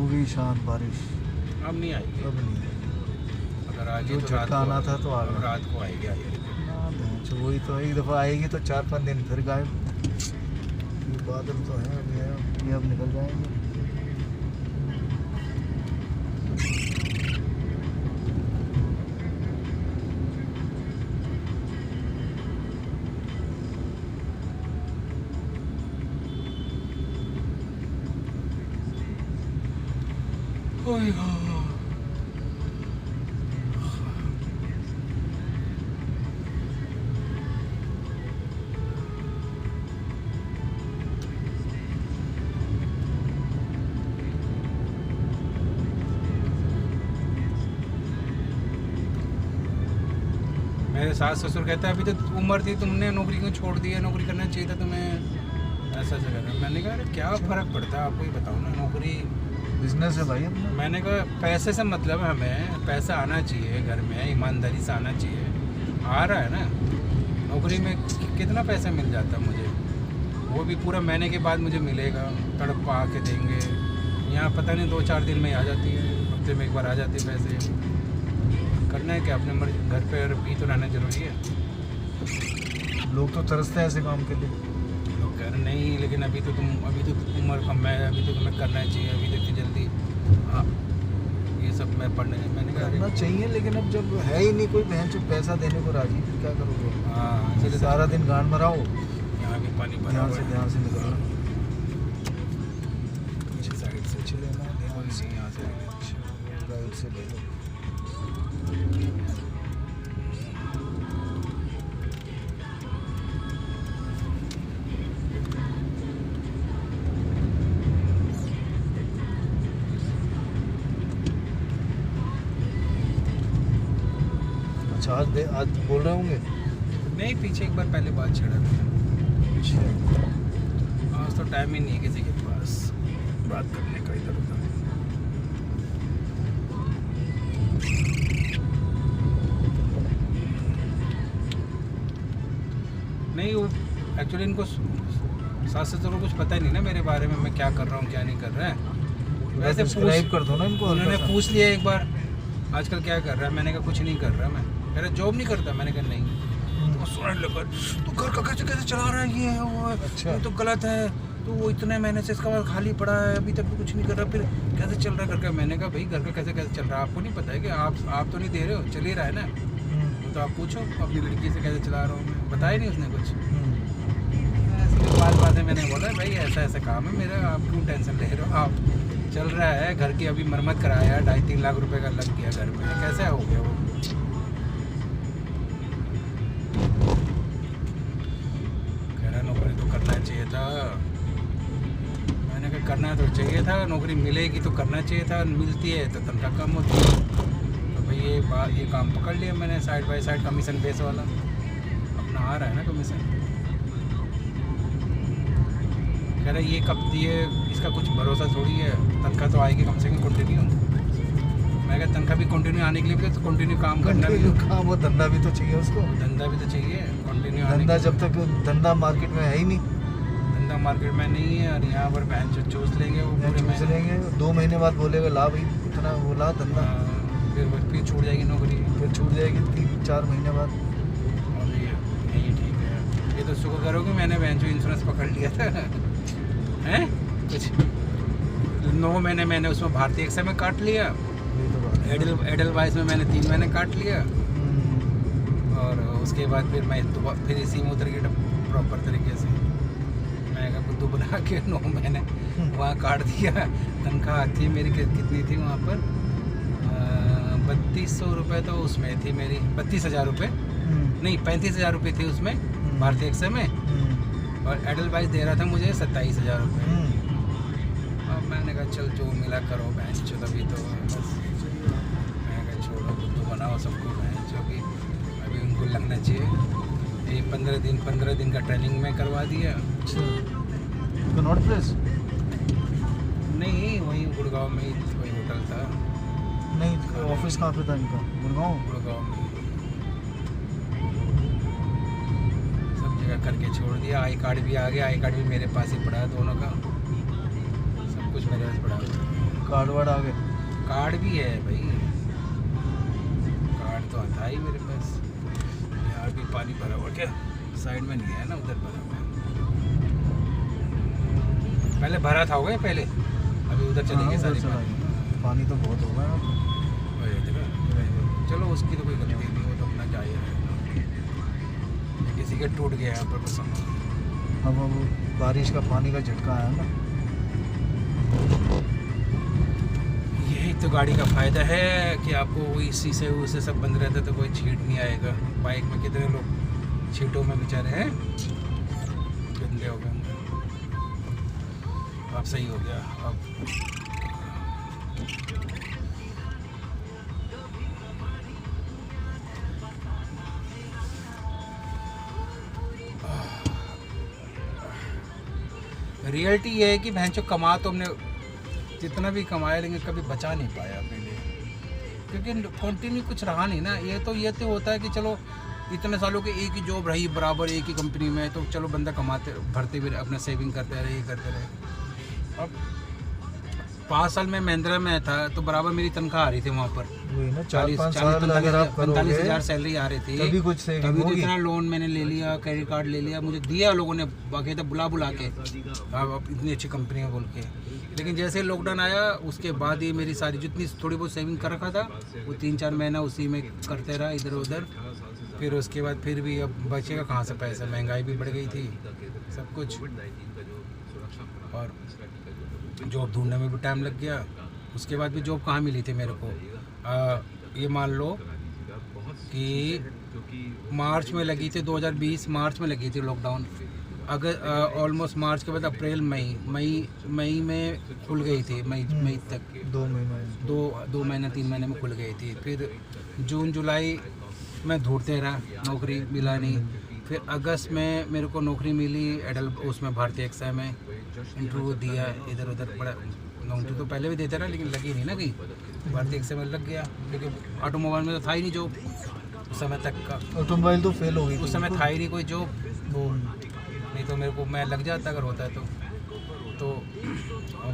गई शांत बारिश, अब नहीं आएगी। अब नहीं है। अगर आज जो तो रात झटका को आना था तो आ गया। रात को आएगी वही तो, एक दफ़ा आएगी तो 4-5 दिन फिर गायब। ये बादल तो है अभी, है ये अब निकल जाएंगे। मेरे सास ससुर कहते हैं अभी तो उम्र थी, तुमने नौकरी क्यों छोड़ दी है, नौकरी करना चाहिए था तुम्हें, ऐसा ऐसा कर रहे हैं। मैंने कहा अरे क्या फ़र्क पड़ता है, आपको ही बताओ ना, नौकरी बिजनेस है भाई अपना। मैंने कहा पैसे से मतलब है, हमें पैसा आना चाहिए घर में, ईमानदारी से आना चाहिए। आ रहा है ना, नौकरी में कितना पैसा मिल जाता मुझे, वो भी पूरा महीने के बाद मुझे मिलेगा, तड़पा के देंगे। यहाँ पता नहीं 2-4 दिन में ही आ जाती है, हफ्ते में एक बार आ जाती है पैसे। करना है क्या अपने मर्जी, घर पे भी तो रहना जरूरी है। लोग तो तरसते हैं ऐसे काम के लिए। लोग कह रहे नहीं, लेकिन अभी तो उम्र कम है, अभी तो तुम्हें करना चाहिए, अभी तो इतनी जल्दी। हाँ, ये सब मैं पढ़ने, मैंने कहा करना चाहिए, लेकिन अब जब है ही नहीं कोई बहन जो पैसा देने को राजी, फिर क्या करोगे? हाँ, इसलिए सारा दिन गांड मराओ, यहाँ भी पानी भरा हुआ है। ध्यान से निकलना, पीछे साइड से चले ना, ध्यान से यहाँ से राइट से ले लो। अच्छा, आज बोल रहे होंगे? नहीं, पीछे एक बार पहले बात छेड़ा था। आज तो टाइम ही नहीं है किसी के पास बात करने का इधर उधर। नहीं, वो एक्चुअली इनको सास ससुर को कुछ पता ही नहीं ना मेरे बारे में, मैं क्या कर रहा हूँ क्या नहीं कर रहा है। वैसे सब्सक्राइब कर दो ना इनको। उन्होंने पूछ लिया एक बार, आजकल क्या कर रहा है, मैंने कहा कुछ नहीं कर रहा मैं, कह रहा जॉब नहीं करता, मैंने कहा नहीं। तो सुनने लगा, तो घर का कैसे कैसे चला रहा है, ये है वो है, अच्छा। ये तो गलत है, तो वो इतने महीने से इसका खाली पड़ा है, अभी तक भी कुछ नहीं कर रहा, फिर कैसे चल रहा है घर का। मैंने कहा भाई घर का कैसे कैसे चल रहा है, आपको नहीं पता है कि आप तो नहीं दे रहे हो, चल ही रहा है ना, वो तो आप पूछो अपनी लड़की से कैसे चला रहा हूँ मैं, बताया नहीं उसने कुछ। ऐसी बात बात है, मैंने बोला भाई ऐसा ऐसा काम है मेरा, आप क्यों टेंशन ले रहे हो, आप चल रहा है, घर की अभी मरम्मत कराया, 2.5-3 लाख रुपए का लग गया घर में, कैसे हो गया वो। कह रहा नौकरी तो करना चाहिए था, मैंने कहा करना तो चाहिए था, नौकरी मिलेगी तो करना चाहिए था, मिलती है तो तनख्वाह कम होती है, तो भाई ये काम पकड़ लिया मैंने, side by side commission base वाला अपना आ रहा है ना कमीशन। कह रहा ये कब दिए, इसका कुछ भरोसा थोड़ी है, तनख्वाह तो आएगी कम से कम कंटिन्यू। मैं कहा तनख्वाह भी कंटिन्यू आने के लिए भी तो कंटिन्यू काम करना भी, काम, वो धंधा भी तो चाहिए उसको, धंधा भी तो चाहिए कंटिन्यू। धंधा जब तक धंधा मार्केट में है ही नहीं, धंधा मार्केट में नहीं है, और यहाँ पर बहन चूस लेंगे वो पूरे चूस लेंगे, 2 महीने बाद बोलेगा ला भाई इतना वो ला धंधा, फिर छूट जाएगी नौकरी, फिर छूट जाएगी 3-4 महीने बाद। और ये नहीं ठीक है, ये तो शुक्र करो कि मैंने बहन जो इंश्योरेंस पकड़ लिया था हैं, कुछ 9 महीने मैंने उसमें भारतीय एक्सा में काट लिया, एडलवाइस में मैंने 3 महीने काट लिया, और उसके बाद फिर मैं फिर इसी में उतर गया प्रॉपर तरीके से। मैं कहा बुद्धू बना के 9 महीने वहाँ काट दिया। तनख्वाह थी मेरी कितनी थी वहाँ पर, 3200 रुपये तो उसमें थी मेरी, 32,000 रुपये नहीं 35,000 रुपये थी उसमें भारतीय एक्सा में, और एडलवाइस दे रहा था मुझे 27,000 रुपये। अब मैंने कहा चल जो मिला करो भैंस चो, तभी तो बस मैंने कहा छोड़ो बुद्धू बनाओ सबको भैंस जो भी, अभी उनको लगना चाहिए। ये 15 दिन का ट्रेनिंग में करवा दिया। नॉट प्लेस नहीं, वहीं गुड़गांव में ही वही होटल था। नहीं, ऑफिस कहाँ पे था इनका? गुड़गांव में। सब जगह करके छोड़ दिया, आई कार्ड भी आ गया, आई कार्ड भी मेरे पास ही पड़ा है दोनों का, सब कुछ मेरे पास पड़ा है। कार्ड वार्ड आ गए? कार्ड भी है भाई, कार्ड तो आता ही मेरे पास। यार भी पानी भरा हुआ क्या, साइड में नहीं है ना, उधर भरा हुआ है। पहले भरा था होगा पहले, अभी उधर चलेंगे हाँ, सारी उधर पानी। पानी तो बहुत होगा यहाँ पे। वही देखा? चलो उसकी तो कोई गलती नहीं, वो तो अपना जाए है। किसी के टूट गया यहाँ पर बस। अब बारिश का पानी का झटका आया ना। यही तो गाड़ी का फायदा है कि आपको इसी से उसे सब बंद रहता तो कोई छीट नहीं आएगा। बाइक में कितने लोग छीटों में बेचारे हैं, गंदे हो गए। अब सही हो गया। अब रियलिटी ये है कि भैंसो कमा तो हमने जितना भी कमाया लेकिन कभी बचा नहीं पाया अपने लिए, क्योंकि कंटिन्यू कुछ रहा नहीं ना। ये तो होता है कि चलो इतने सालों के एक ही जॉब रही बराबर एक ही कंपनी में, तो चलो बंदा कमाते भरते भी अपना सेविंग करते रहे, ये करते रहे। अब 5 साल में महिंद्रा में था तो बराबर मेरी तनख्वाह आ रही थी वहाँ पर, वही ना, 4-5 साल अगर आप करोगे 45,000 सैलरी आ रही थी, तभी कुछ सेविंग तभी तो होगी। इतना लोन मैंने ले लिया, क्रेडिट कार्ड ले लिया, मुझे दिया लोगों ने बाकायदा बुला के, अब इतनी अच्छी कंपनी है बोल के। लेकिन जैसे लॉकडाउन आया उसके बाद ही मेरी सारी जितनी थोड़ी बहुत सेविंग कर रखा था वो 3-4 महीना उसी में करते रहा इधर उधर। फिर उसके बाद फिर भी अब बचेगा कहाँ से पैसा, महंगाई भी बढ़ गई थी सब कुछ, और जॉब ढूंढने में भी टाइम लग गया। उसके बाद भी जॉब कहाँ मिली थी मेरे को। ये मान लो कि मार्च में लगी थी, 2020 मार्च में लगी थी लॉकडाउन। अगर ऑलमोस्ट मार्च के बाद अप्रैल मई में खुल गई थी, मई तक 2 महीने 2 महीने 3 महीने में खुल गई थी। फिर जून जुलाई में ढूंढते रहा, नौकरी मिला नहीं। फिर अगस्त में मेरे को नौकरी मिली एडल उसमें भारतीय एक्सा में, इंटरव्यू दिया इधर उधर, बड़ा नौकरी तो पहले भी देते रहा लेकिन लगी नहीं ना कहीं। भारतीय एक्सा में लग गया क्योंकि ऑटोमोबाइल में तो था ही नहीं जॉब उस समय तक का, ऑटोमोबाइल तो फेल हो गई उस समय था ही नहीं कोई जॉब, वो नहीं तो मेरे को मैं लग जाता अगर होता है तो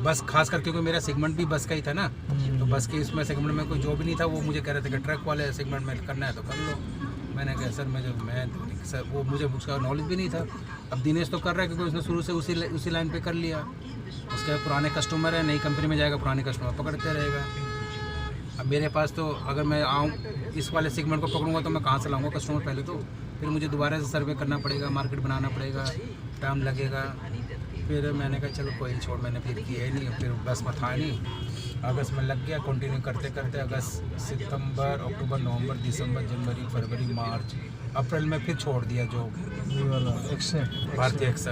बस खास कर क्योंकि मेरा सेगमेंट भी बस का ही था ना, तो बस के इसमें सेगमेंट में कोई जॉब ही नहीं था। वो मुझे कह रहे थे कि ट्रक वाले सेगमेंट में करना है तो कर लो। मैंने कहा सर सर वो मुझे उसका नॉलेज भी नहीं था। अब दिनेश तो कर रहा है क्योंकि उसने शुरू से उसी लाइन पे कर लिया। उसके पुराने कस्टमर है, नई कंपनी में जाएगा पुराने कस्टमर पकड़ते रहेगा। अब मेरे पास तो अगर मैं आऊँ इस वाले सेगमेंट को पकड़ूंगा तो मैं कहाँ से लाऊंगा कस्टमर, पहले तो फिर मुझे दोबारा से सर्वे करना पड़ेगा, मार्केट बनाना पड़ेगा, टाइम लगेगा। फिर मैंने कहा चलो कोई छोड़, मैंने फिर किया ही नहीं। फिर बस में था नहीं, अगस्त में लग गया, कंटिन्यू करते करते अगस्त सितंबर अक्टूबर नवंबर दिसंबर जनवरी फरवरी मार्च अप्रैल में फिर छोड़ दिया जो भारतीय एक्सा,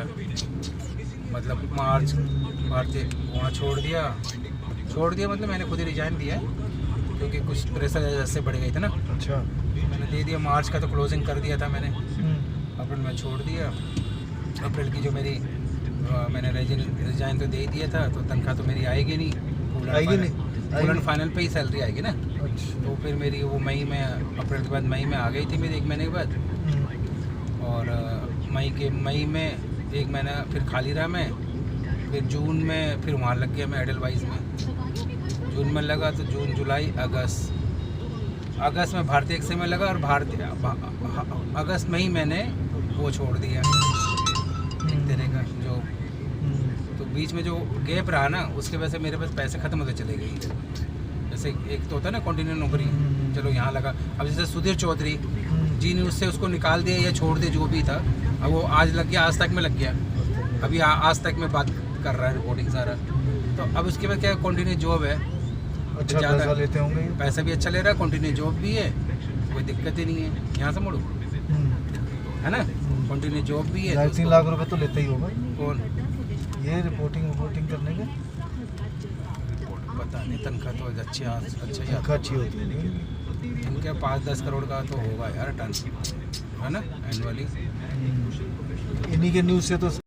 मतलब मार्च भारतीय वहाँ छोड़ दिया मतलब मैंने खुद ही रिजाइन दिया क्योंकि कुछ प्रेशर ऐसे बढ़ गई थी ना। अच्छा, मैंने दे दिया, मार्च का तो क्लोजिंग कर दिया था मैंने, अप्रैल में छोड़ दिया। अप्रैल की जो मेरी मैंने रिजाइन तो दे ही दिया था, तो तनख्वाह तो मेरी आएगी नहीं, फुल एंड फाइनल पे ही सैलरी आएगी ना। अच्छा। तो फिर मेरी वो मई में, अप्रैल के बाद मई में आ गई थी मेरी 1 महीने के बाद। और मई में 1 महीना फिर खाली रहा मैं। फिर जून में फिर वहाँ लग गया मैं एडलवाइज में, जून में लगा तो जून जुलाई अगस्त में भारतीय एक्सा में लगा, और अगस्त में ही मैंने वो छोड़ दिया एक तरह का जो। तो बीच में जो गैप रहा ना उसके वजह से मेरे पास पैसे ख़त्म होते चले गए। जैसे एक तो होता है ना कंटिन्यू नौकरी, चलो यहाँ लगा। अब जैसे सुधीर चौधरी जी न्यूज़ से उसको निकाल दिया या छोड़ दिया जो भी था, अब वो आज लग गया, आज तक में लग गया, अभी आज तक में बात कर रहा है रिपोर्टिंग सारा। तो अब उसके बाद क्या कंटिन्यू जॉब है, अच्छा पैसा लेते होंगे, पैसा भी अच्छा ले रहा है, कंटिन्यू जॉब भी है, कोई दिक्कत ही नहीं है। यहाँ से मुड़ो है ना, कंटिन्यू जॉब भी है। 3 लाख रुपए तो लेता ही होगा कौन ये रिपोर्टिंग करने के? पता नहीं, तनख्वाह तो अच्छी तनख्वाह अच्छी होती है इनके 5-10 करोड़ का तो होगा यार टर्न, है ना एनुअली। इन्हीं के न्यूज़ से तो